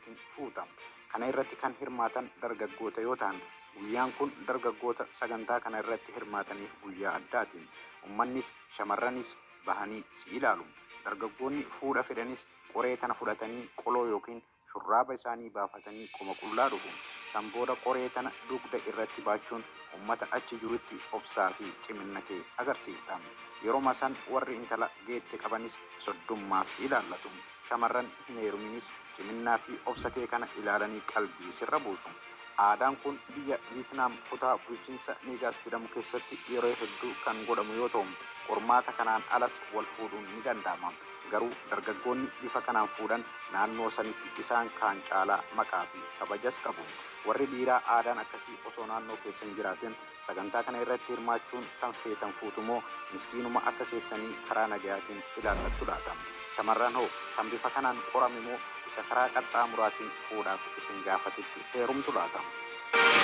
walitti fuuta. Kana irratti kan hirmaatan dargaggoota yoo ta'an, guyyaan kun dargaggoota sagantaa kana irratti hirmaataniif guyyaa addaati. Uummannis shamarranis bahanii si ilaalu. Dargaggoonni fuudha fedhanis qoree tana fudhatanii qoloo yookiin shurraaba isaanii baafatanii qoma qullaa dhufu. San booda qoree tana dugda irratti baachuun uummata achi jirutti obsaa fi cimina kee agarsiifta. Yeroo masan warri intala geette qabanis soddummaaf ilaallatu. Shamarran hin heeruminis ciminaa fi obsa kee kana ilaalanii qalbii sirra buusu. Aadaan kun biyya Vietnaam kutaa bulchiinsa Niigaas jedhamu keessatti yeroo hedduu kan godhamu yoo ta'u, qormaata kanaan alas wal fuudhuun ni danda'ama. Garuu dargaggoonni bifa kanaan fuudhan naannoo sanitti isaan kaan caalaa maqaa fi kabajas qabu. Warri dhiiraa aadaan akkasii osoo naannoo keessa hin jiraatin sagantaa kana irratti hirmaachuun kan feetan fuutumoo miskiinuma akka keessanii karaa nagayaatiin ilaallattu laata. Shamarran hoo kan bifa kanaan qorame moo isa karaa qaxxaamuraatiin fuudhaaf isin gaafatetti heerumtu laata?